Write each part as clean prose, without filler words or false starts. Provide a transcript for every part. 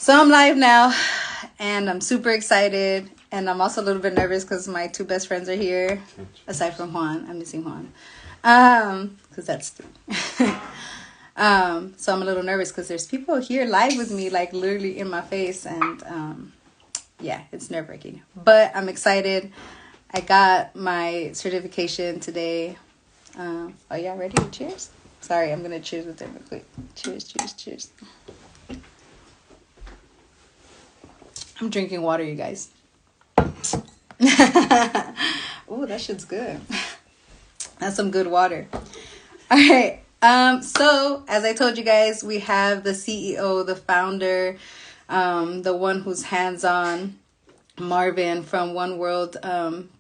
So I'm live now, and I'm super excited, and I'm also a little bit nervous because my two best friends are here, aside from Juan. I'm missing Juan, because that's three. So I'm a little nervous because there's people here live with me, like literally in my face, and yeah, it's nerve wracking. But I'm excited. I got my certification today. Are y'all ready? Cheers. Sorry, I'm gonna cheers with them real quick. Cheers, cheers, cheers. I'm drinking water, you guys. Oh, that shit's good. That's some good water. All right. So as I told you guys, we have the CEO, the founder, the one who's hands-on, Marvin from One World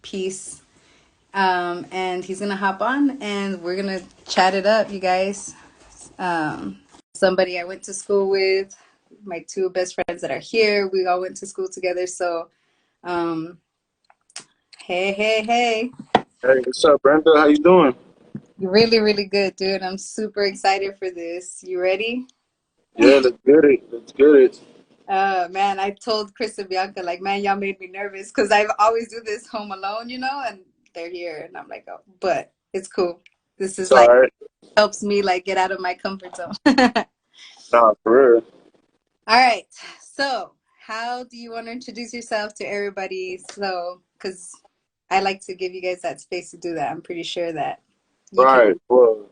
Peace. And he's gonna hop on and we're gonna chat it up, you guys. Somebody I went to school with, my two best friends that are here, we all went to school together. So um hey, hey, hey. Hey, what's up, Brenda? How you doing? Really, really good, dude. I'm super excited for this. You ready? Yeah, let's get it. Let's get it. Man, I told Chris and Bianca, like, man, y'all made me nervous because I always do this home alone, and they're here, and I'm like, oh, but it's cool. This It's is all like right. helps me like get out of my comfort zone. Nah, for real. All right. So, how do you want to introduce yourself to everybody? So, because I like to give you guys that space to do that. I'm pretty sure that you can. Right. Well,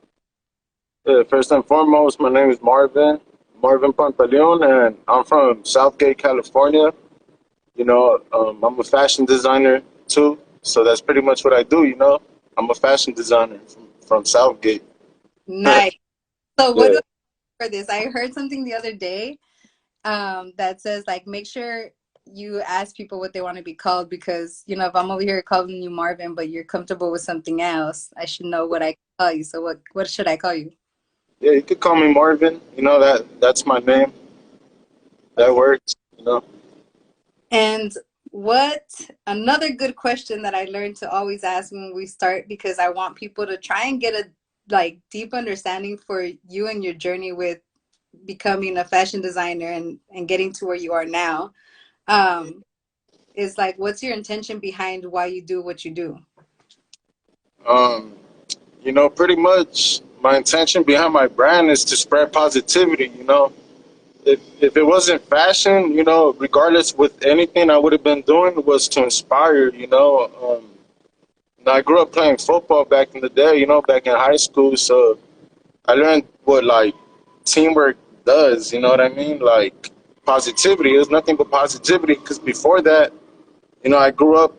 yeah, first and foremost, my name is Marvin Pantaleon, and I'm from Southgate, California. I'm a fashion designer too, so that's pretty much what I do. I'm a fashion designer from Southgate. Nice. So, what do Yeah. I for this? I heard something the other day that says like make sure you ask people what they want to be called because if I'm over here calling you Marvin but you're comfortable with something else, I should know what I can call you. So what should I call you? Yeah, you could call me Marvin. That's my name. That works. And what another good question that I learned to always ask when we start because I want people to try and get a like deep understanding for you and your journey with becoming a fashion designer and getting to where you are now. Um, is like what's your intention behind why you do what you do? Um, pretty much my intention behind my brand is to spread positivity. If it wasn't fashion, regardless with anything I would have been doing was to inspire. I grew up playing football back in the day, back in high school. So I learned what like teamwork does, you know what I mean? Like positivity. It was nothing but positivity because before that, I grew up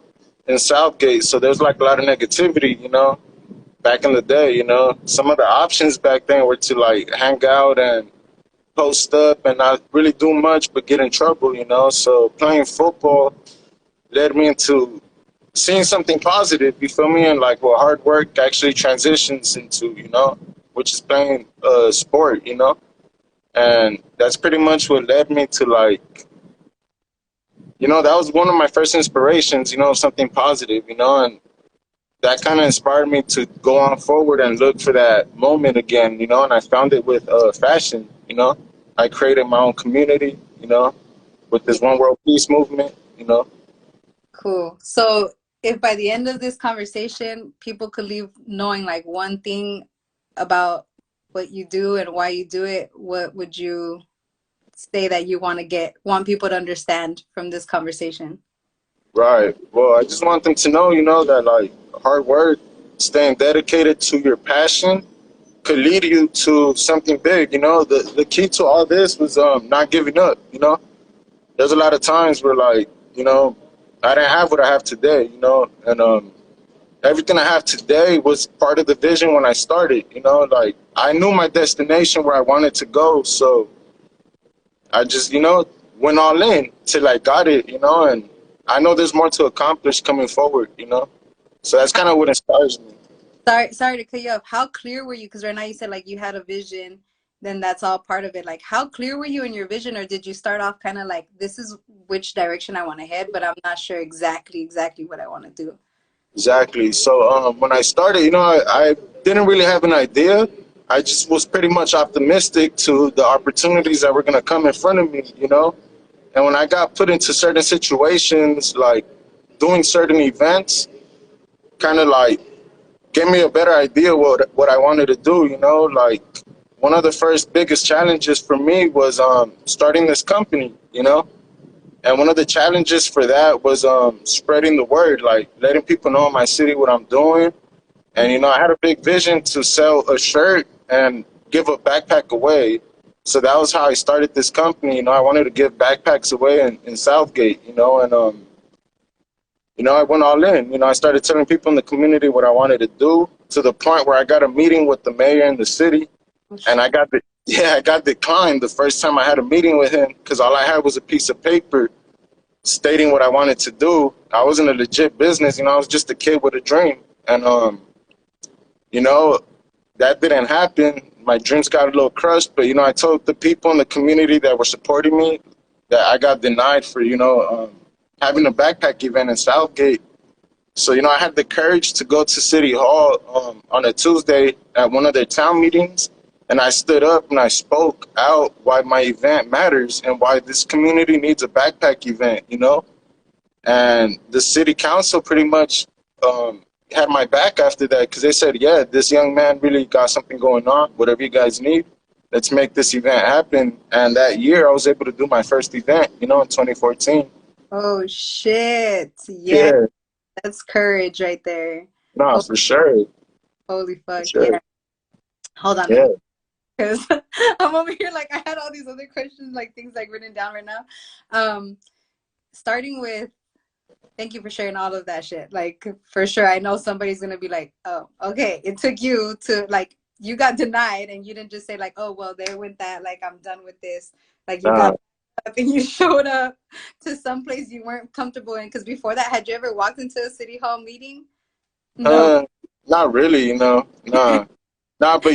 in Southgate. So there's like a lot of negativity, back in the day. Some of the options back then were to like hang out and post up and not really do much but get in trouble. So playing football led me into seeing something positive, you feel me? And like what hard work actually transitions into, which is playing sport. And that's pretty much what led me to like, that was one of my first inspirations, something positive, and that kind of inspired me to go on forward and look for that moment again, and I found it with fashion. I created my own community, with Yeah, this One World Peace movement. cool. So if by the end of this conversation people could leave knowing like one thing about what you do and why you do it, what would you say that you want people to understand from this conversation? Right. Well, I just want them to know, that like hard work, staying dedicated to your passion could lead you to something big. The key to all this was not giving up. There's a lot of times where like, I didn't have what I have today, and everything I have today was part of the vision when I started. Like I knew my destination where I wanted to go, so I just, went all in till I got it, and I know there's more to accomplish coming forward. So that's kind of what inspires me. Sorry to cut you off. How clear were you? Because right now you said like you had a vision, then that's all part of it. Like how clear were you in your vision, or did you start off kind of like this is which direction I want to head, but I'm not sure exactly what I want to do? Exactly. So when I started, I didn't really have an idea. I just was pretty much optimistic to the opportunities that were going to come in front of me. And when I got put into certain situations, like doing certain events, kind of like gave me a better idea what I wanted to do. Like one of the first biggest challenges for me was starting this company. And one of the challenges for that was spreading the word, like letting people know in my city what I'm doing. And I had a big vision to sell a shirt and give a backpack away. So that was how I started this company. I wanted to give backpacks away in Southgate. And I went all in. I started telling people in the community what I wanted to do, to the point where I got a meeting with the mayor in the city, and I got declined the first time I had a meeting with him because all I had was a piece of paper stating what I wanted to do. I wasn't a legit business. I was just a kid with a dream, and that didn't happen. My dreams got a little crushed, but I told the people in the community that were supporting me that I got denied for having a backpack event in Southgate. So I had the courage to go to City Hall on a Tuesday at one of their town meetings, and I stood up and I spoke out why my event matters and why this community needs a backpack event. And the city council pretty much had my back after that, because they said, yeah, this young man really got something going on. Whatever you guys need, let's make this event happen. And that year I was able to do my first event, in 2014. Oh shit. Yeah, Yeah, that's courage right there. no, Oh, for sure. holy For fuck. sure. Yeah. Hold on, let Yeah. me, because I'm over here like I had all these other questions, like things like written down right now. Starting with, thank you for sharing all of that shit. Like, for sure, I know somebody's gonna be like, oh, okay, it took you to, like, you got denied and you didn't just say like, oh well, there went that, like, I'm done with this. Like, you Nah, got up and you showed up to some place you weren't comfortable in. Because before that, had you ever walked into a city hall meeting? No. uh, not really, nah. Nah, but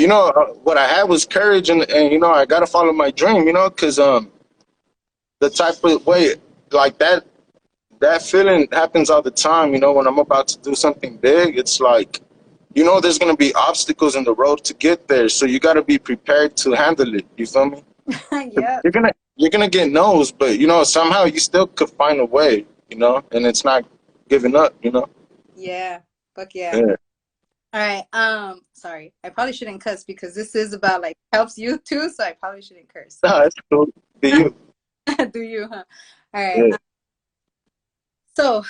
what I had was courage, and I gotta follow my dream, because the type of way, like that feeling happens all the time, when I'm about to do something big. It's like, there's gonna be obstacles in the road to get there, so you gotta be prepared to handle it. You feel me? Yeah. You're gonna get no's, but somehow you still could find a way, and it's not giving up. Yeah. Fuck yeah. Yeah. All right. Sorry. I probably shouldn't cuss because this is about like helps you too, so I probably shouldn't curse. Nah, it's cool. Do you? Do you, huh? All right. Yeah. So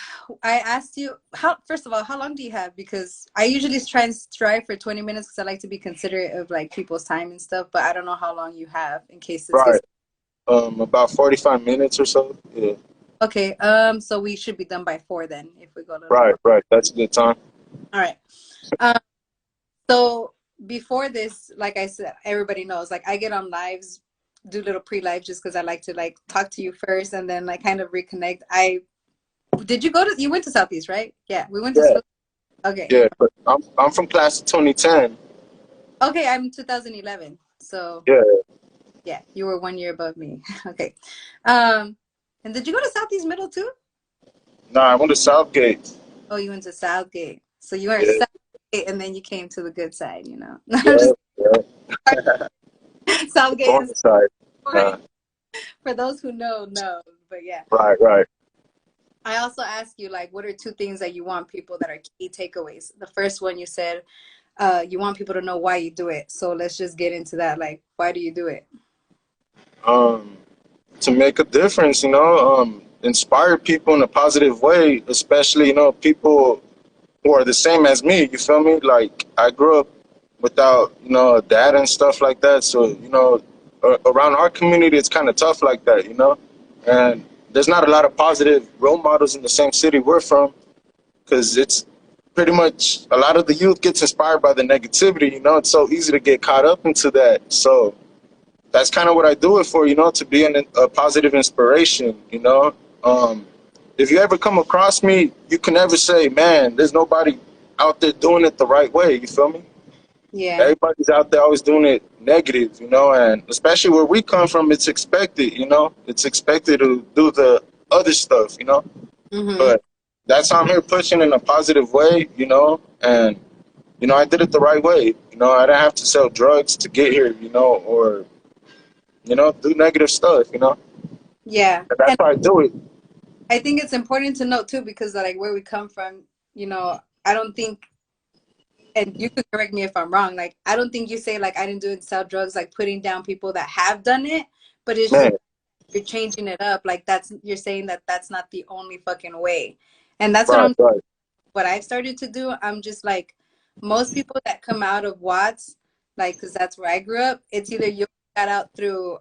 I asked you how, first of all, how long do you have? Because I usually try and strive for 20 minutes because I like to be considerate of like people's time and stuff, but I don't know how long you have in case this Right. gets About 45 minutes or so. Yeah. okay. So we should be done by 4 then if we go a little Right, more. right. That's a good time. All right. Um, so before this, like I said, everybody knows, like I get on lives, do little pre-live just because I like to like talk to you first and then like kind of reconnect. Did you go to, you went to Southeast, right? Yeah, we went to Yeah, school. Okay. yeah. But I'm from class of 2010. Okay, I'm 2011. So Yeah. yeah, you were 1 year above me. Okay. Um, and did you go to Southeast Middle too? Nah, I went to Southgate. Oh, you went to Southgate. So you were at Yeah, Southgate and then you came to the good side, you know. I'm yeah, just yeah. The Southgate corner is side. for Nah, those who know. But yeah. right, right. I also asked you like what are 2 things that you want people that are key takeaways? The first one you said you want people to know why you do it. So let's just get into that. Like, why do you do it? Um, to make a difference, inspire people in a positive way, especially, people who are the same as me. You feel me? Like, I grew up without, a dad and stuff like that. So, around our community, it's kind of tough like that. And there's not a lot of positive role models in the same city we're from, because it's pretty much a lot of the youth gets inspired by the negativity. It's so easy to get caught up into that. So that's kind of what I do it for, to be a positive inspiration. If you ever come across me, you can never say, man, there's nobody out there doing it the right way. You feel me? Yeah. Everybody's out there always doing it negative, and especially where we come from, it's expected. It's expected to do the other stuff. Mm-hmm. But that's how I'm here pushing in a positive way. And, I did it the right way. I didn't have to sell drugs to get here, or, do negative stuff. Yeah. And that's And why I do it. I think it's important to note too, because like where we come from, I don't think, and you could correct me if I'm wrong, like I don't think you say like I didn't do it, sell drugs, like putting down people that have done it, but it's just Man, you're changing it up. Like you're saying that that's not the only fucking way. And that's right, right. what I've started to do. I'm just like most people that come out of Watts, like because that's where I grew up. It's either you got out through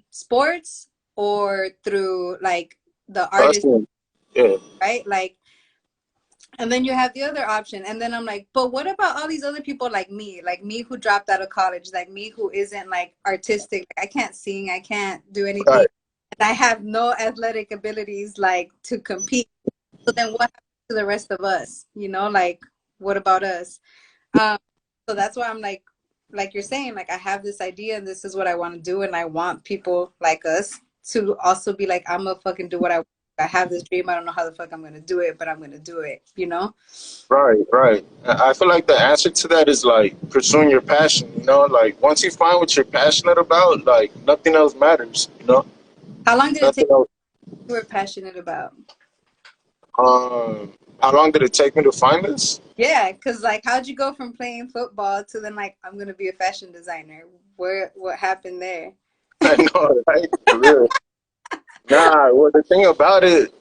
sports or through like the artist, Hustling. Yeah. right? Like, and then you have the other option. And then I'm like, but what about all these other people like me who dropped out of college, like me who isn't like artistic? Like, I can't sing, I can't do anything, Right. and I have no athletic abilities like to compete. So then what happens to the rest of us? Like what about us? Um, so that's why I'm like you're saying, like I have this idea and this is what I want to do, and I want people like us to also be like, I'm gonna fucking do what I have this dream. I don't know how the fuck I'm gonna do it, but I'm gonna do it. Right, right. I feel like the answer to that is like pursuing your passion, you know? Like once you find what you're passionate about, like nothing else matters, you know? How long did it take Nothing else. you were passionate about? How long did it take me to find this? Yeah, because like how'd you go from playing football to then like I'm gonna be a fashion designer? What happened there? I know, right? For real. Nah, well, the thing about it,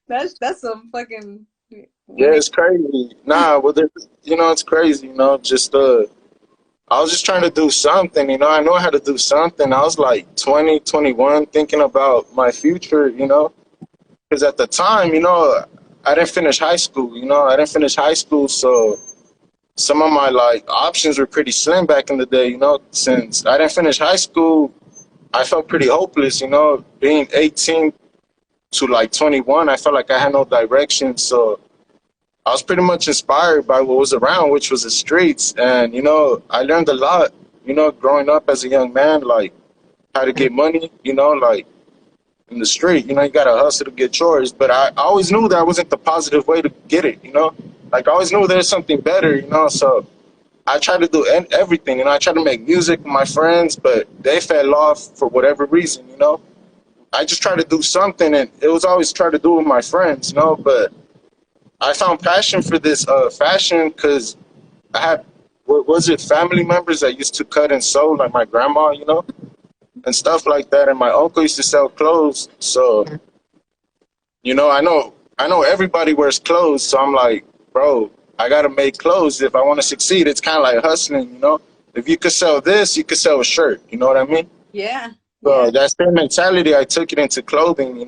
That's some fucking yeah, women. it's crazy. Nah, well, it's crazy, just, I was just trying to do something, I know how to do something. I was like 20, 21, thinking about my future, because at the time, I didn't finish high school, so some of my like options were pretty slim back in the day, since I didn't finish high school. I felt pretty hopeless, being 18 to like 21. I felt like I had no direction, so I was pretty much inspired by what was around, which was the streets. And I learned a lot, growing up as a young man, like how to get money, like in the street. You gotta hustle to get yours. But I always knew that wasn't the positive way to get it. Like I always knew there's something better. So I tried to do everything. I tried to make music with my friends, but they fell off for whatever reason. I just tried to do something, and it was always try to do it with my friends. But I found passion for this fashion because I had, what was it, family members that used to cut and sew, like my grandma, and stuff like that. And my uncle used to sell clothes, so I know everybody wears clothes, so I'm like, bro, I gotta make clothes if I want to succeed. It's kind of like hustling. If you could sell this, you could sell a shirt. You know what I mean? Yeah, So yeah, that same mentality, I took it into clothing.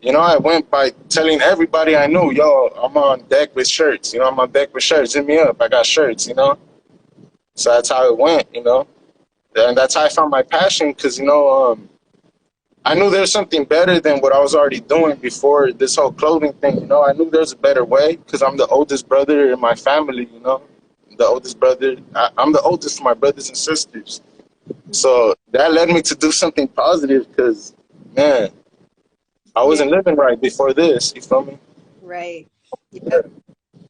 And I went by telling everybody I knew, yo, I'm on deck with shirts. I'm on deck with shirts. Hit me up. I got shirts. So that's how it went. And that's how I found my passion because, I knew there's something better than what I was already doing before this whole clothing thing. I knew there's a better way because I'm the oldest brother in my family. The oldest brother. I'm the oldest of my brothers and sisters. So that led me to do something positive because, man, I yeah, wasn't living right before this. You feel me? right. Yep.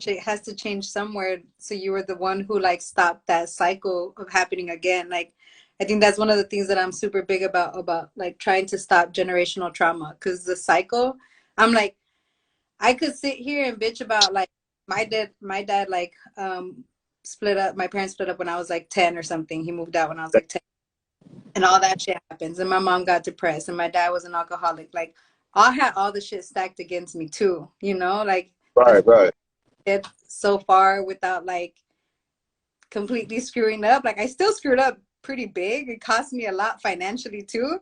Shit has to change somewhere. So you were the one who like stopped that cycle of happening again. Like, I think that's one of the things that I'm super big about like trying to stop generational trauma. Because the cycle, I'm like, I could sit here and bitch about like my dad like split up. My parents split up when I was like 10 or something. He moved out when I was like 10, and all that shit happens. And my mom got depressed, and my dad was an alcoholic. Like, I had all the shit stacked against me too. Like the Right, right. get so far without like completely screwing up. Like I still screwed up pretty big. It cost me a lot financially too.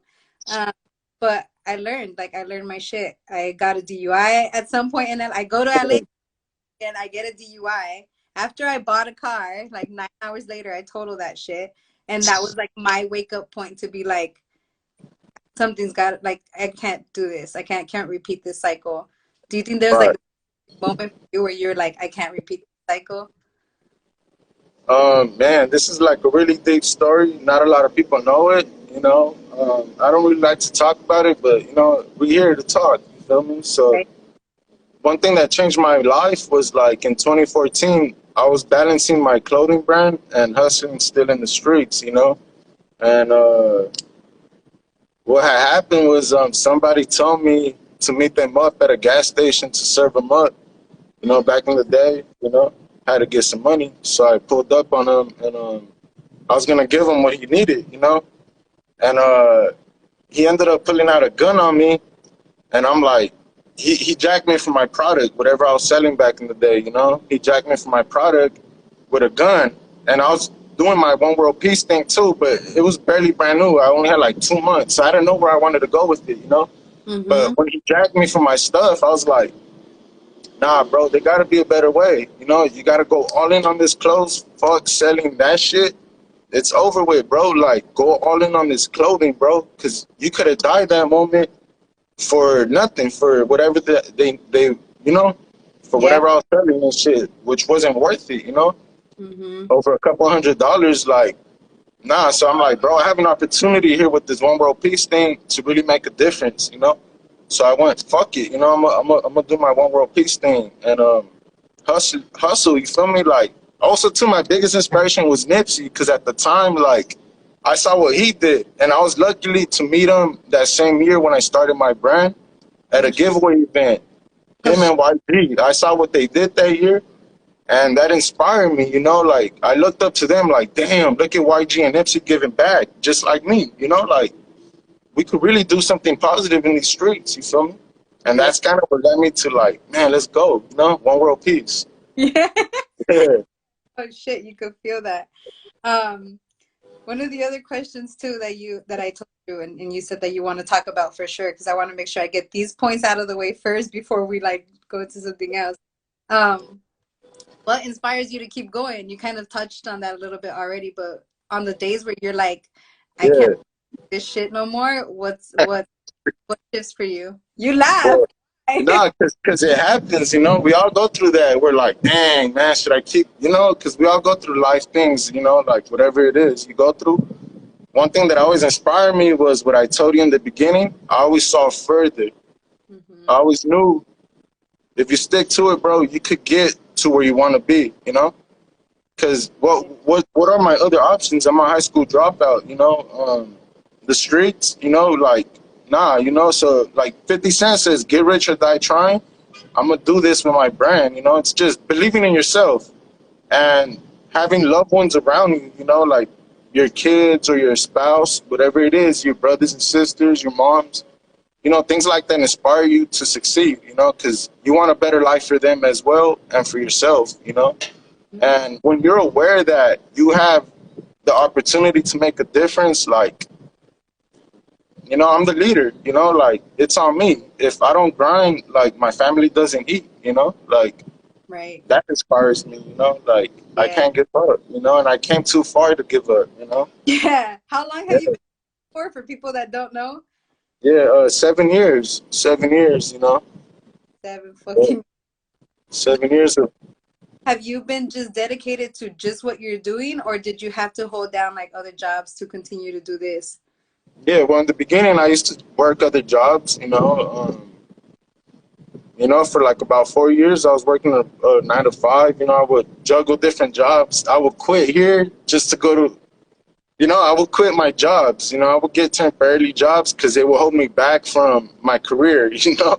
Um, but I learned my shit. I got a DUI at some point, and then I go to LA and I get a DUI. After I bought a car, like 9 hours later, I total that shit. And that was like my wake up point to be like, something's got, like, I can't do this. I can't repeat this cycle. Do you think there's like Right. a moment for you where you're like, I can't repeat the cycle? Man, this is like a really deep story. Not a lot of people know it. I don't really like to talk about it, but we're here to talk. You feel me? So Right. one thing that changed my life was like in 2014, I was balancing my clothing brand and hustling still in the streets. And what had happened was somebody told me to meet them up at a gas station to serve them up. You know, back in the day, you know, had to get some money, so I pulled up on him, and I was gonna give him what he needed, you know, and he ended up pulling out a gun on me, and I'm like, he jacked me for my product, whatever I was selling back in the day, you know, he jacked me for my product with a gun, and I was doing my one world peace thing too, but it was barely brand new. I only had like 2 months, so I didn't know where I wanted to go with it, you know. Mm-hmm. But when he jacked me for my stuff, I was like, nah, bro, there gotta be a better way. You know, you gotta go all in on this clothes. Fuck selling that shit. It's over with, bro. Like, go all in on this clothing, bro. Because you could have died that moment for nothing, for whatever they you know, for Yeah. whatever I was selling and shit, which wasn't worth it, you know, Mm-hmm. over a couple $100. Like, nah. So I'm like, bro, I have an opportunity here with this one world peace thing to really make a difference, you know. So I went, fuck it, you know, I'm gonna do my one world peace thing and hustle. You feel me? Like, also too, my biggest inspiration was Nipsey because at the time, like, I saw what he did, and I was lucky to meet him that same year when I started my brand at a giveaway event. Him and YG, I saw what they did that year, and that inspired me. You know, like I looked up to them, like, damn, look at YG and Nipsey giving back, just like me. You know, like we could really do something positive in these streets. You feel me? And Yeah. that's kind of what led me to like, man, let's go. You know, one world peace. Yeah. Yeah, Oh shit, you could feel that. Um, One of the other questions too that I told you and you said that you want to talk about for sure because I want to make sure I get these points out of the way first before we like go to something else. Um, what inspires you to keep going? You kind of touched on that a little bit already, but on the days where you're like, I can't yeah. do this shit no more, what shifts for you? You laugh. Well, no, because it happens, you know. We all go through that. We're like, dang, man, should I keep, you know, because we all go through life things, you know, like whatever it is you go through. One thing that always inspired me was what I told you in the beginning. I always saw further. I Hmm. always knew if you stick to it, bro, you could get to where you want to be, you know? Because what are my other options? I'm a high school dropout, you know? The streets, you know, like, nah, you know? So, like 50 Cent says, get rich or die trying. I'm going to do this with my brand, you know? It's just believing in yourself and having loved ones around you, you know, like your kids or your spouse, whatever it is, your brothers and sisters, your moms, you know, things like that inspire you to succeed, you know, because you want a better life for them as well and for yourself, you know. And when you're aware that you have the opportunity to make a difference, like, you know, I'm the leader, you know, like it's on me. If I don't grind, like my family doesn't eat, you know, like Right. that inspires me, you know, like I Yeah. can't give up, you know, and I came too far to give up, you know. Yeah. How long Yeah, have you been for people that don't know? yeah, 7 years, 7 years, you know, Seven yeah, fucking. 7 years of, Have you been just dedicated to just what you're doing, or did you have to hold down like other jobs to continue to do this? yeah. Well, in the beginning, I used to work other jobs, you know, for like about 4 years, I was working a 9 to 5. You know, I would juggle different jobs. I would quit here just to go to, you know, I would quit my jobs. You know, I would get temporarily jobs because they would hold me back from my career. You know,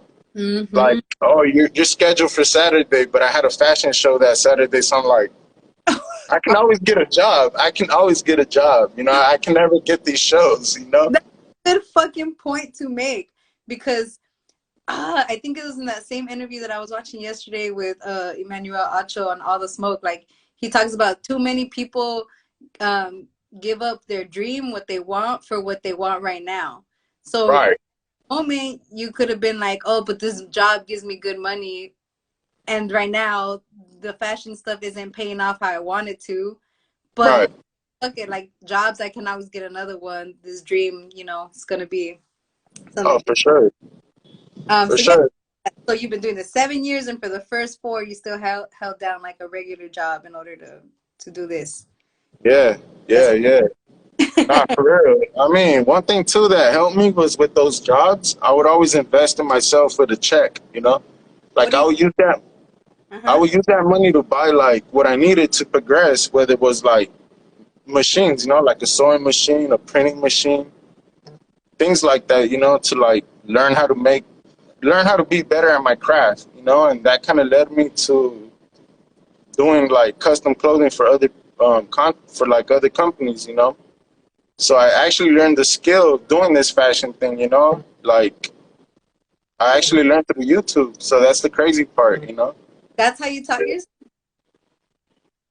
like, Mm-hmm. oh, you're scheduled for Saturday, but I had a fashion show that Saturday, so I'm like, I can always get a job. I can always get a job. You know, I can never get these shows. You know, That's a good fucking point to make because I think it was in that same interview that I was watching yesterday with Emmanuel Acho on All the Smoke. Like he talks about too many people um, give up their dream, what they want for what they want right now. So right, moment you could have been like, oh, but this job gives me good money, and right now the fashion stuff isn't paying off how I wanted to. right. But look at like jobs, I can always get another one. This dream, it's gonna be Oh, something. for sure, for So yeah. sure. So you've been doing this 7 years, and for the first four, you still held down like a regular job in order to do this. Yeah, That's yeah, yeah. Nah, for real. I mean, one thing too that helped me was with those jobs, I would always invest in myself with a check, you know? what Like do you? I Uh-huh. would use that money to buy like what I needed to progress, whether it was like machines, you know, like a sewing machine, a printing machine, things like that, you know, to like learn how to be better at my craft, you know, and that kind of led me to doing like custom clothing for other for like other companies, you know. So I actually learned the skill of doing this fashion thing, you know, like I actually learned through YouTube. So that's the crazy part, you know. That's how you taught yourself?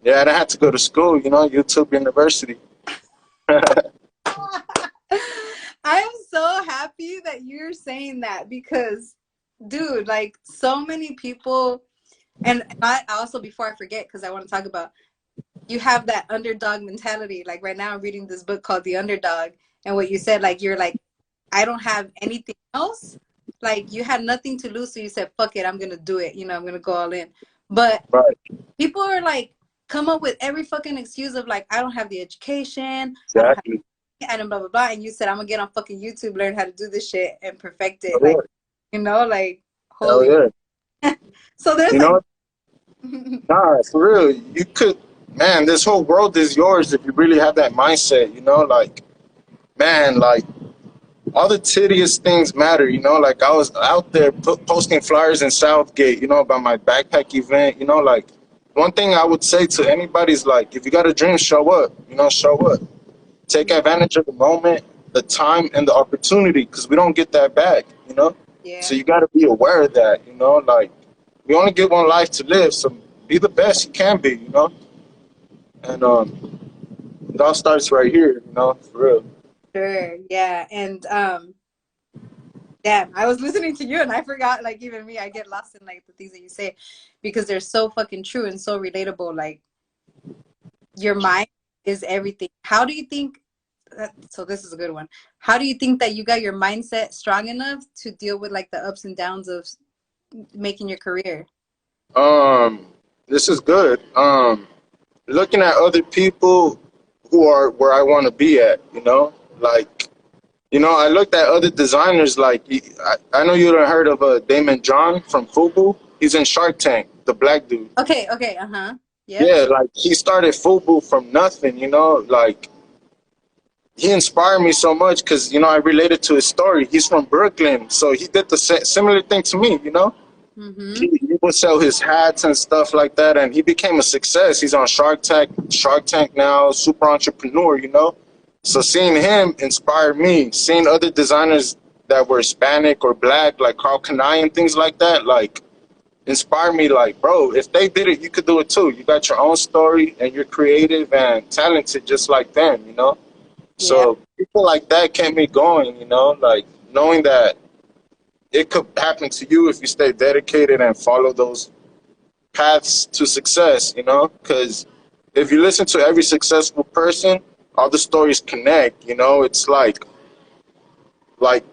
Yeah, I didn't have to go to school, you know, YouTube University. I am so happy that you're saying that because, dude, like so many people, and I also, before I forget, because I want to talk about, you have that underdog mentality. Like right now, I'm reading this book called The Underdog, and what you said, like you're like, I don't have anything else. Like you had nothing to lose, so you said, "Fuck it, I'm gonna do it." You know, I'm gonna go all in. But Right. people are like, come up with every fucking excuse of like, I don't have the education, I don't have, Exactly. and blah blah blah. And you said, I'm gonna get on fucking YouTube, learn how to do this shit, and perfect it. Oh, Like, yeah. you know, like Hell holy. yeah. So there's You like, know, nah, for real. You could, man, this whole world is yours if you really have that mindset, you know, like, man, like, all the tedious things matter, you know, like, I was out there posting flyers in Southgate, you know, about my backpack event, you know, like, one thing I would say to anybody is, like, if you got a dream, show up, you know, show up. Take yeah, advantage of the moment, the time, and the opportunity, because we don't get that back, you know? So yeah, you got to be aware of that, you know, like, we only get one life to live, so be the best you can be, you know? And it all starts right here, you know, for real. sure, yeah, and damn, I was listening to you and I forgot. Like even me, I get lost in like the things that you say because they're so fucking true and so relatable. Like your mind is everything. How do you think? So this is a good one. How do you think that you got your mindset strong enough to deal with like the ups and downs of making your career? Um, this is good. Looking at other people who are where I want to be at, you know, like, you know, I looked at other designers like I know you done heard of Damon John from Fubu. He's in Shark Tank, the black dude. Okay, okay, uh-huh. Yep. Yeah, like he started Fubu from nothing, you know, like he inspired me so much because, you know, I related to his story. He's from Brooklyn, so he did the similar thing to me, you know. Mm-hmm. He would sell his hats and stuff like that, and he became a success. He's on Shark Tank now, super entrepreneur, you know. So seeing him inspired me. Seeing other designers that were Hispanic or black, like Carl Kanai and things like that, like inspired me. Like, bro, if they did it, you could do it too. You got your own story, and you're creative and talented, just like them, you know. Yeah. So people like that kept me going, you know, like knowing that it could happen to you if you stay dedicated and follow those paths to success, you know, because if you listen to every successful person, all the stories connect, you know. It's like like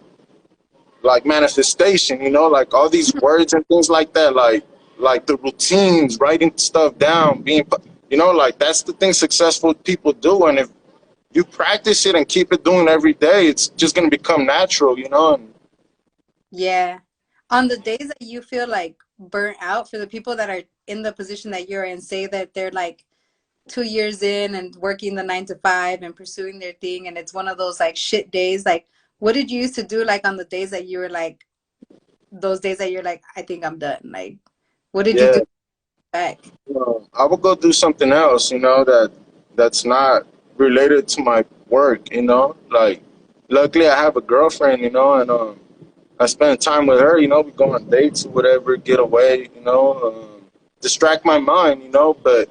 manifestation, you know, like all these words and things like that, like the routines, writing stuff down, being, you know, like that's the thing successful people do. And if you practice it and keep it doing every day, it's just going to become natural, you know. And Yeah. On the days that you feel like burnt out, for the people that are in the position that you're in, say that they're like 2 years in and working the 9 to 5 and pursuing their thing, and it's one of those like shit days. Like, what did you used to do like on the days that you were like, those days that you're like, I think I'm done? Like, what did you yeah, do back? I would go do something else, you know, that's not related to my work, you know. Like, luckily, I have a girlfriend, you know, and I spend time with her. You know, we go on dates or whatever, get away, you know, distract my mind, you know. But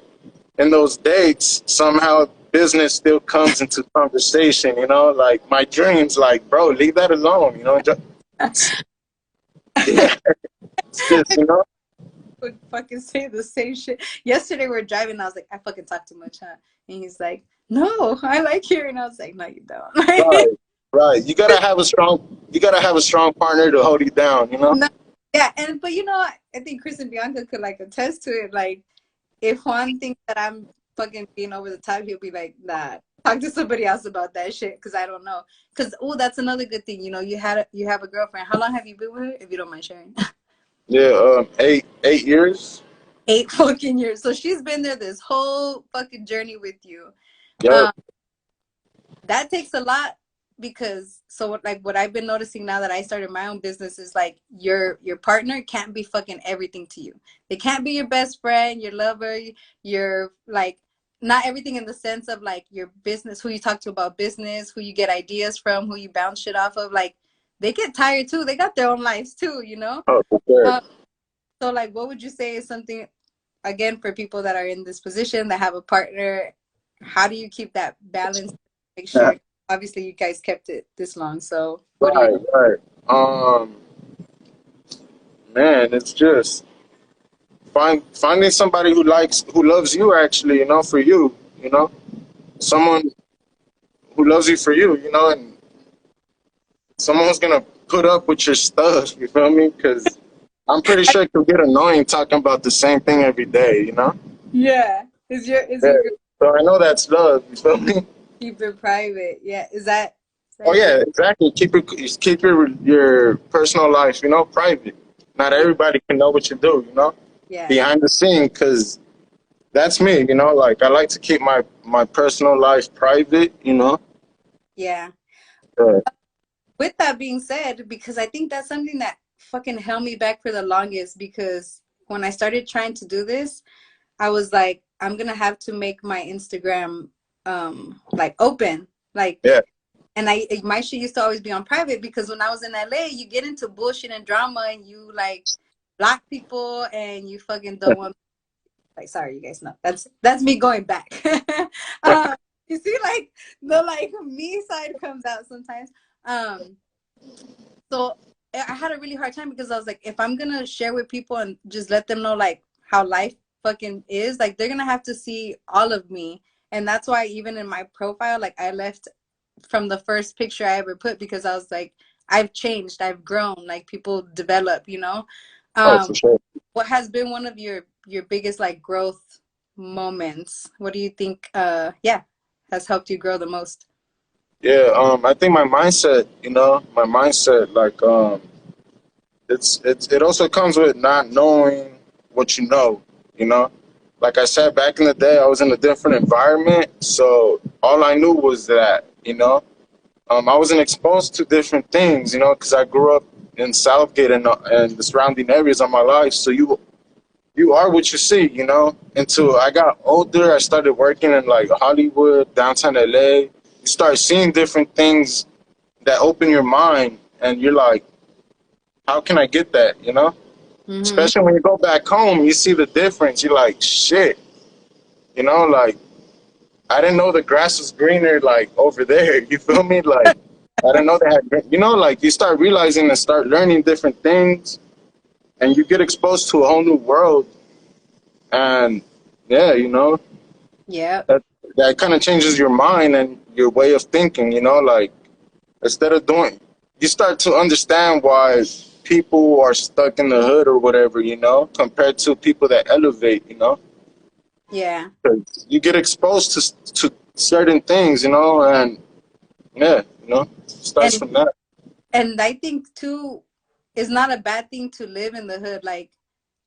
in those dates, somehow business still comes into conversation, you know. Like my dreams, like, bro, leave that alone, you know. Yeah, it's just, you know. Would fucking say the same shit. Yesterday we were driving and I was like, I fucking talk too much, huh? And he's like, no, I like hearing. I was like, no, you don't. Right, right. You gotta have a strong partner to hold you down, you know. No, yeah, and but you know, I think Chris and Bianca could like attest to it. Like, if Juan thinks that I'm fucking being over the top, he'll be like, nah, talk to somebody else about that shit because I don't know. Because oh, that's another good thing. You know, you have a girlfriend. How long have you been with her? If you don't mind sharing. Yeah, 8 years. 8 fucking years. So she's been there this whole fucking journey with you. Yep. Um, that takes a lot because so like what I've been noticing now that I started my own business is like your partner can't be fucking everything to you. They can't be your best friend, your lover, your like not everything in the sense of like your business, who you talk to about business, who you get ideas from, who you bounce shit off of. Like they get tired too. They got their own lives too, you know? Oh, for sure. So like what would you say is something again for people that are in this position that have a partner? How do you keep that balance? Make sure obviously you guys kept it this long. So what do you Right, right. Man, it's just finding somebody who loves you actually, for you, someone who loves you for you, and someone who's gonna put up with your stuff. You feel me? Because I'm pretty sure it could get annoying talking about the same thing every day. Yeah. Is Yeah. your girl So I know that's love. You feel me? keep it private? Yeah. Is that Oh your girl? yeah, exactly. Keep your personal life, private. Not Yeah. everybody can know what you do, Yeah. behind the scene, because that's me. Like I like to keep my personal life private. Yeah. Uh, With that being said, because I think that's something that fucking held me back for the longest because when I started trying to do this, I was like, I'm gonna have to make my Instagram like open. Like yeah. and my shit used to always be on private because when I was in LA, you get into bullshit and drama and you like block people and you fucking don't want like sorry you guys know that's me going back. um you see like the like me side comes out sometimes. um so I had a really hard time because I was like, if I'm gonna share with people and just let them know like how life fucking is, like they're gonna have to see all of me. And that's why even in my profile, like I left from the first picture I ever put because I was like, I've changed, I've grown, like people develop. Oh, for Um, sure. what has been one of your biggest like growth moments? What do you think yeah, has helped you grow the most? Yeah. I think my mindset, like it also comes with not knowing what you know. You know, like I said, back in the day, I was in a different environment, so all I knew was that. I wasn't exposed to different things, because I grew up in Southgate and the surrounding areas of my life. So you are what you see. Until I got older, I started working in like Hollywood, downtown LA. You start seeing different things that open your mind, and you're like, how can I get that? Mm-hmm. Especially when you go back home, you see the difference. You're like, shit. Like I didn't know the grass was greener like over there. You feel me? Like I didn't know they had. Like you start realizing and start learning different things, and you get exposed to a whole new world. And yeah, Yeah. that that kind of changes your mind and your way of thinking. Like instead of doing, you start to understand why people are stuck in the hood or whatever. Compared to people that elevate. Yeah. 'Cause you get exposed to certain things. And yeah, starts And from that. and I think too, it's not a bad thing to live in the hood. Like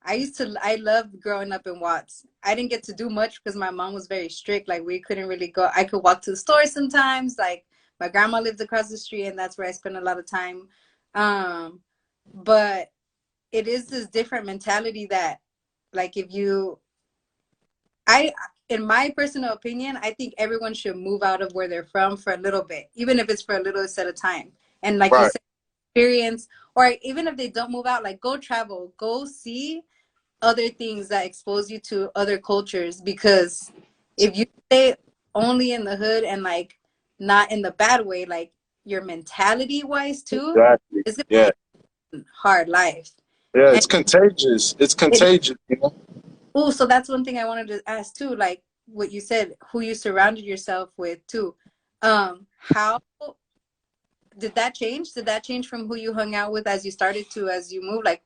I loved growing up in Watts. I didn't get to do much because my mom was very strict. Like we couldn't really go. I could walk to the store sometimes. Like my grandma lived across the street, and that's where I spent a lot of time. Um, but it is this different mentality that, like, if you, I, in my personal opinion, I think everyone should move out of where they're from for a little bit, even if it's for a little set of time. And like you Right. said, experience, or even if they don't move out, like go travel, go see other things that expose you to other cultures. Because if you stay only in the hood and like not in the bad way, like your mentality wise too, Exactly. it's gonna Yeah. be a hard life. Yeah. And It's contagious. It's it contagious. oh, so that's one thing I wanted to ask too, like what you said, who you surrounded yourself with too. How did that change? Did that change from who you hung out with as you started to as you moved? Like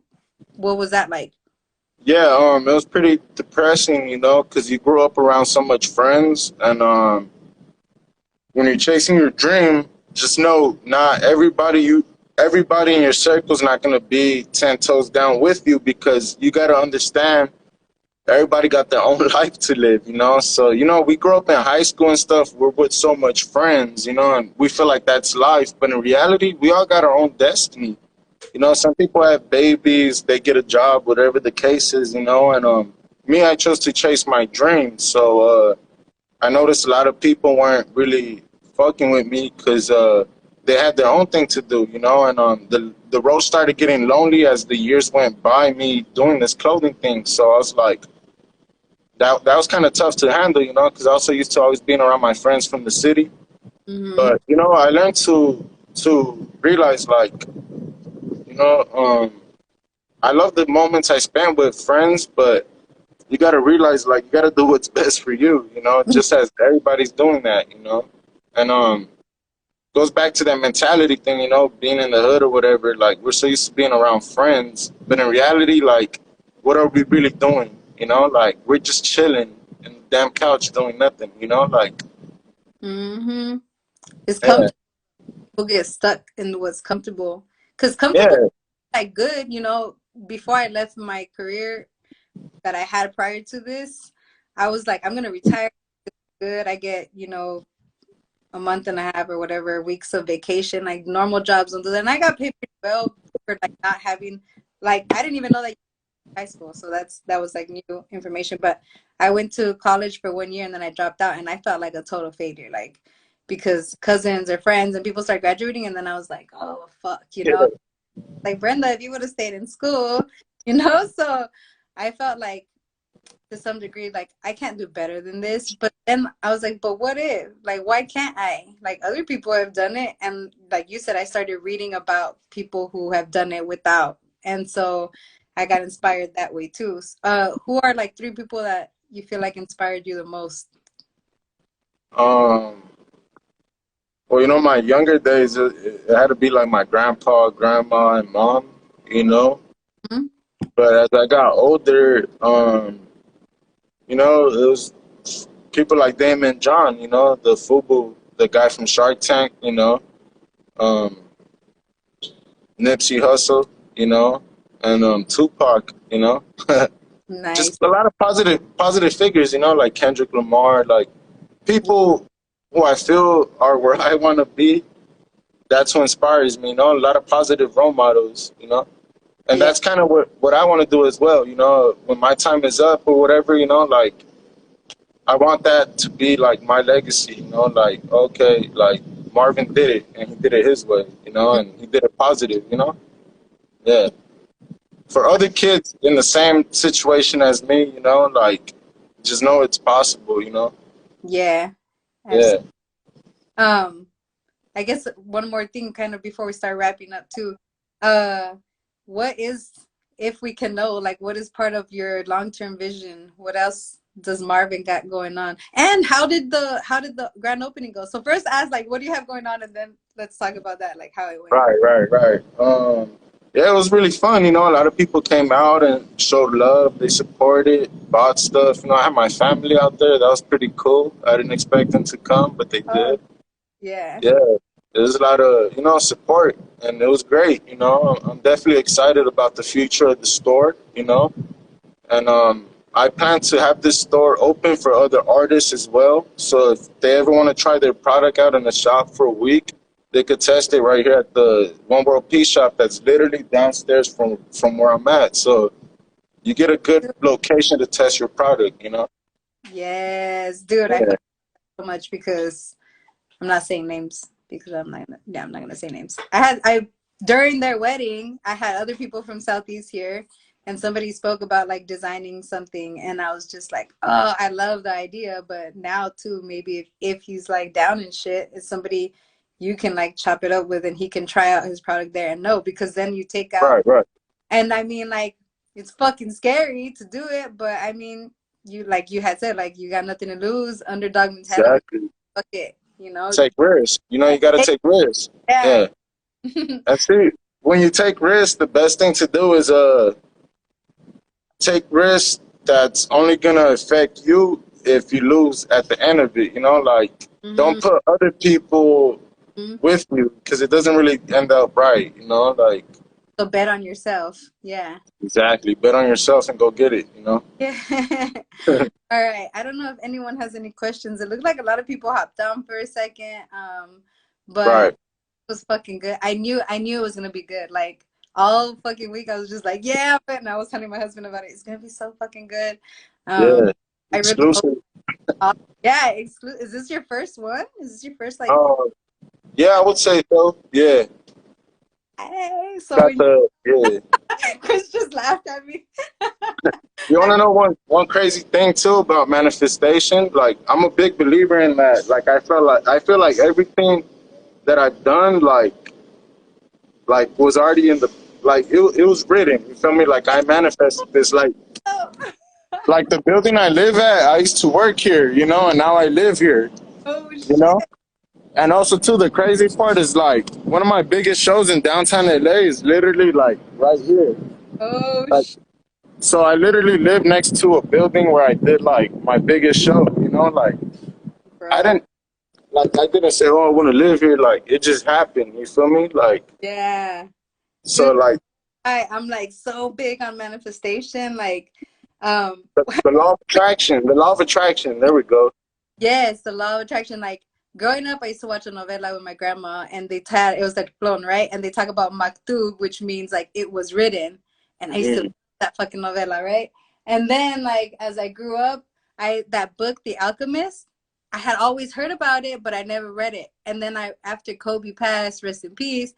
what was that like? Yeah. It was pretty depressing, because you grew up around so much friends, and when you're chasing your dream, just know not everybody in your circle is not gonna be 10 toes down with you, because you gotta understand everybody got their own life to live, you know. So, you know, we grew up in high school and stuff. We're with so much friends, you know, and we feel like that's life. But in reality, we all got our own destiny. You know, some people have babies, they get a job, whatever the case is, you know. And me, I chose to chase my dreams. So I noticed a lot of people weren't really fucking with me because they had their own thing to do, you know. And the road started getting lonely as the years went by. Me doing this clothing thing, so I was like, that was kind of tough to handle, you know, because I also used to always being around my friends from the city. Mm-hmm. But you know, I learned to realize like, you know, I love the moments I spend with friends, but you got to realize like you got to do what's best for you, you know, just as everybody's doing that, you know. And goes back to that mentality thing, you know, being in the hood or whatever. Like we're so used to being around friends, but in reality, like, what are we really doing? You know, like we're just chilling in the damn couch doing nothing. You know, like Mm-hmm. It's yeah, comfortable. People get stuck in what's comfortable. Because comfortable yeah, is like good, you know, before I left my career that I had prior to this, I was like, I'm gonna retire good. I get, you know, a month and a half or whatever weeks of vacation, like normal jobs don't do that. And I got paid pretty well for like not having, like, I didn't even know that you were in high school, so that was like new information. But I went to college for 1 year and then I dropped out, and I felt like a total failure, like because cousins or friends and people start graduating, and then I was like, oh fuck, you yeah. know, like Brenda, if you would have stayed in school, you know. So I felt like to some degree like I can't do better than this. But then I was like, but what if, like, why can't I? Like other people have done it, and like you said, I started reading about people who have done it without, and so I got inspired that way too. Who are like three people that you feel like inspired you the most? Um, well, you know, my younger days, it had to be like my grandpa, grandma, and mom. You know, Hmm. but as I got older, you know, it was people like Damon John. You know, the Fubu, the guy from Shark Tank. You know, um, Nipsey Hussle, you know, and Tupac, you know, just Nice. a lot of positive figures, you know, like Kendrick Lamar, like people who I feel are where I want to be. That's who inspires me, you know, a lot of positive role models, you know, and Yeah. that's kind of what I want to do as well, you know, when my time is up or whatever, you know, like I want that to be like my legacy, you know, like okay, like Marvin did it and he did it his way, you know, and he did it positive, you know, yeah. For other kids in the same situation as me, you know, like just know it's possible, you know. Yeah. Yeah. Absolutely. Um, I guess one more thing, kind of before we start wrapping up too. Uh, what is, if we can know, like, what is part of your long-term vision? What else does Marvin got going on? And how did the grand opening go? So first, ask like, what do you have going on, and then let's talk about that, like how it went. Right. Yeah, it was really fun. You know, a lot of people came out and showed love. They supported, bought stuff. You know, I had my family out there. That was pretty cool. I didn't expect them to come, but they Oh did. yeah, Yeah, there was a lot of support, and it was great. You know, I'm definitely excited about the future of the store. You know, and I plan to have this store open for other artists as well. So if they ever want to try their product out in the shop for a week, they could test it right here at the One World Peace Shop. That's literally downstairs from where I'm at. So you get a good location to test your product. You know. yes, dude. I Yeah. feel so much because I'm not saying names because I'm not gonna say names. I during their wedding, I had other people from Southeast here, and somebody spoke about like designing something, and I was just like, oh, I love the idea, but now too, maybe if he's like down and shit, it's somebody you can like chop it up with, and he can try out his product there, and no, because then you take out, Right. and I mean like it's fucking scary to do it, but I mean you like you had said like you got nothing to lose, underdog mentality, Exactly. fuck it, you know. Take risks. You know, you got to take risks. Yeah. Yeah. And see, when you take risks, the best thing to do is take risks that's only gonna affect you if you lose at the end of it. You know, like don't Hmm. put other people with you because it doesn't really end up right. You know, like So bet on yourself. Yeah. Exactly. Bet on yourself and go get it, you know? Yeah. All right. I don't know if anyone has any questions. It looked like a lot of people hopped on for a second. But Right. it was fucking good. I knew it was gonna be good. Like all fucking week I was just like, yeah, and I was telling my husband about it. It's gonna be so fucking good. Yeah. I really hope. Exclusive. Yeah, is this your first one? Is this your first like Oh, yeah, I would say so. Yeah. hey, so Got when the, yeah. Chris just laughed at me. You want to know one crazy thing too about manifestation? Like, I'm a big believer in that. Like, I feel like everything that I've done, like was already in the, like it was written. You feel me? Like I manifested this. Oh, Like the building I live at, I used to work here, you know, and now I live here, oh you shit. know. And also too, the crazy part is like one of my biggest shows in downtown LA is literally like right here. Oh Like, shit, so I literally live next to a building where I did like my biggest show, you know, like I bro. didn't I didn't say, oh, I want to live here. Like it just happened. You feel me? Like Yeah. so, Dude, like I'm like so big on manifestation. Like, the law of attraction. The law of attraction. There we go. yes, the law of attraction. Like growing up, I used to watch a novela with my grandma, and it was like flown, right? And they talk about maktub, which means like it was written. And I used to love Mm, that fucking novela, right? And then like as I grew up, I that book, The Alchemist, I had always heard about it, but I never read it. And then after Kobe passed, rest in peace,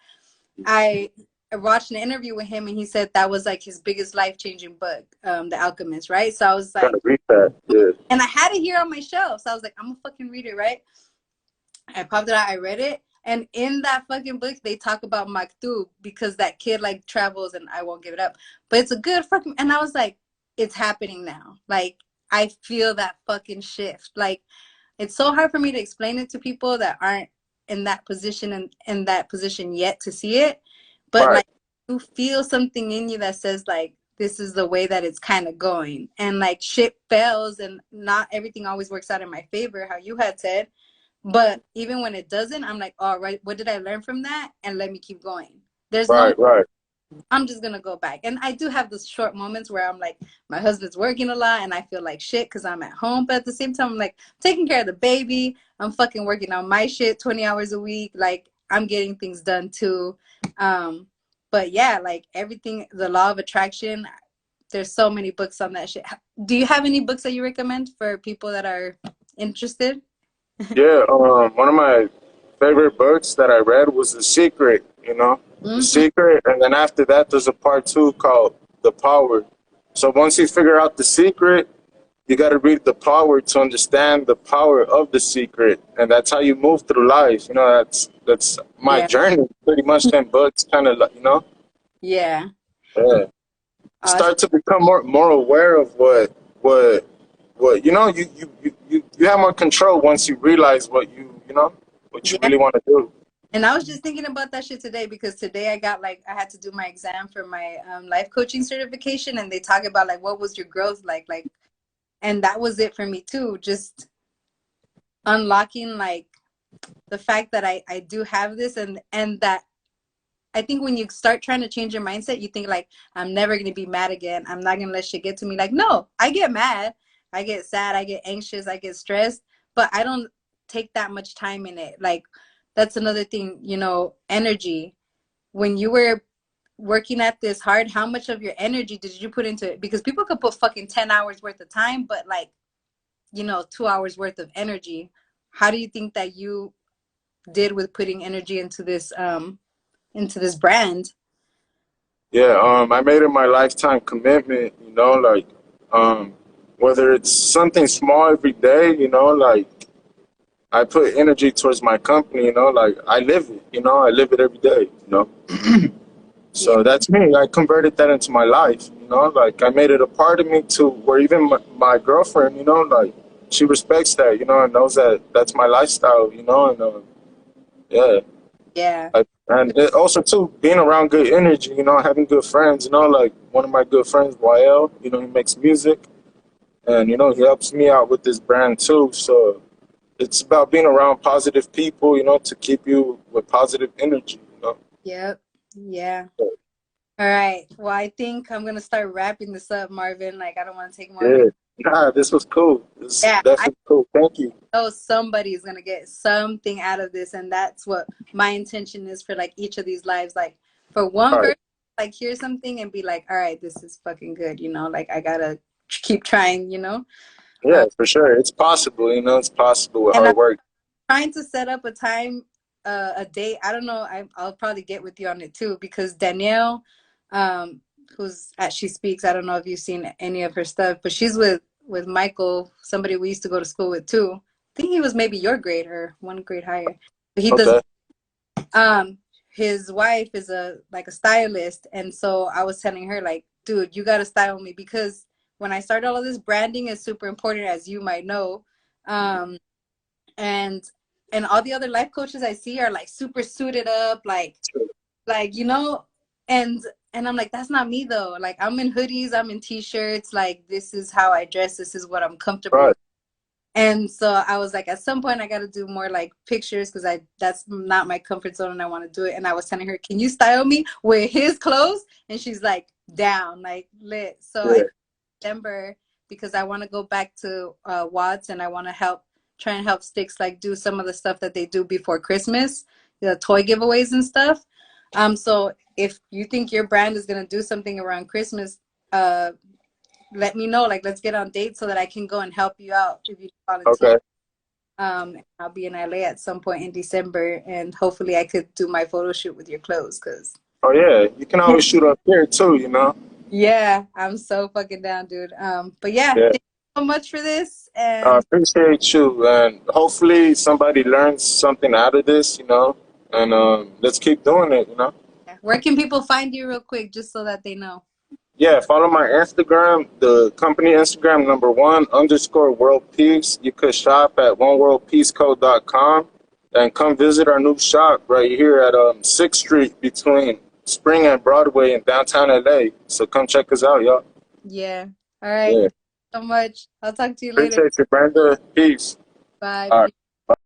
I watched an interview with him, and he said that was like his biggest life changing book, The Alchemist, right? So I was gotta like, read that. Yeah. and I had it here on my shelf. So I was like, I'm gonna fucking read it, right? I popped it out, I read it, and in that fucking book, they talk about Maktub because that kid like travels, and I won't give it up. But it's a good fucking, and I was like, it's happening now. Like I feel that fucking shift. Like it's so hard for me to explain it to people that aren't in that position and in that position yet to see it. But Right. like you feel something in you that says like this is the way that it's kind of going. And like shit fails and not everything always works out in my favor, how you had said. But even when it doesn't, I'm like, all right, what did I learn from that? And let me keep going. There's no Right. Right. I'm just gonna go back. And I do have those short moments where I'm like, my husband's working a lot and I feel like shit because I'm at home. But at the same time, I'm like taking care of the baby. I'm fucking working on my shit 20 hours a week. Like I'm getting things done too. But yeah, like everything, the law of attraction, there's so many books on that shit. Do you have any books that you recommend for people that are interested? Yeah. One of my favorite books that I read was The Secret. You know, The Mm-hmm. Secret, and then after that, there's a part two called The Power. So once you figure out the secret, you got to read the power to understand the power of the secret, and that's how you move through life. You know, that's my Yeah. journey. Pretty much 10 books, kind of like, you know. Yeah. Yeah. Awesome. Start to become more aware of what you know. You have more control once you realize what you Yeah. really want to do. And I was just thinking about that shit today because today I got like I had to do my exam for my life coaching certification, and they talk about like what was your growth like, and that was it for me too. Just unlocking like the fact that I do have this, and that I think when you start trying to change your mindset, you think like I'm never gonna be mad again. I'm not gonna let shit get to me. Like no, I get mad, I get sad, I get anxious, I get stressed, but I don't take that much time in it. Like that's another thing, energy. When you were working at this hard, how much of your energy did you put into it? Because people could put fucking 10 hours worth of time, but like, 2 hours worth of energy. How do you think that you did with putting energy into this brand? Yeah, I made it my lifetime commitment, like um whether it's something small every day, like I put energy towards my company, like I live it, I live it every day, Yeah, So that's me. I converted that into my life, like I made it a part of me to where even my girlfriend, like she respects that, and knows that that's my lifestyle, and yeah. yeah, And it also too being around good energy, having good friends, like one of my good friends, YL, he makes music, and he helps me out with this brand too. So it's about being around positive people, to keep you with positive energy. yep, yeah. All right. Well, I think I'm gonna start wrapping this up, Marvin. Like, I don't want to take more of your. Yeah. Nah, this was cool. This is Yeah, I definitely cool. Thank you. know somebody is gonna get something out of this, and that's what my intention is for like each of these lives. Like, for one All right. person, like hear something and be like, all right, this is fucking good. You know, like I gotta keep trying. You know. Yeah, for sure. It's possible. You know, it's possible with And hard work. trying to set up a time, a date. I don't know. I'll probably get with you on it too because Danielle, who's at She Speaks. I don't know if you've seen any of her stuff, but she's with Michael, somebody we used to go to school with too. I think he was maybe your grade or one grade higher. But he does. Okay. Um, his wife is a like a stylist, and so I was telling her like, dude, you gotta style me because when I started all of this, branding is super important, as you might know. Um, and all the other life coaches I see are like super suited up, like you know, and I'm like, that's not me though. Like I'm in hoodies, I'm in t-shirts, like this is how I dress, this is what I'm comfortable Right. with. And so I was like, at some point I got to do more like pictures because I that's not my comfort zone and I want to do it. And I was telling her, can you style me with his clothes? And she's like, down, like lit. So Yeah. I December because I want to go back to Watts and I want to try and help Sticks like do some of the stuff that they do before Christmas, the toy giveaways and stuff. So if you think your brand is gonna do something around Christmas, let me know. Like, let's get on dates so that I can go and help you out if you volunteer. Okay. I'll be in LA at some point in December, and hopefully I could do my photo shoot with your clothes, cause Oh yeah, you can always shoot up here too. You know. yeah, I'm so fucking down, dude. But yeah, Yeah. thank you so much for this, I and appreciate you, and hopefully somebody learns something out of this. You know, and let's keep doing it. You know. where can people find you real quick, just so that they know? Yeah, follow my Instagram, the company Instagram #1_world peace. You could shop at oneworldpeaceco.com and come visit our new shop right here at 6th Street between Spring and Broadway in downtown LA. So come check us out, y'all. Yeah. All right. Yeah. So much. I'll talk to you later. Appreciate you, Brenda. Peace. Bye. All right.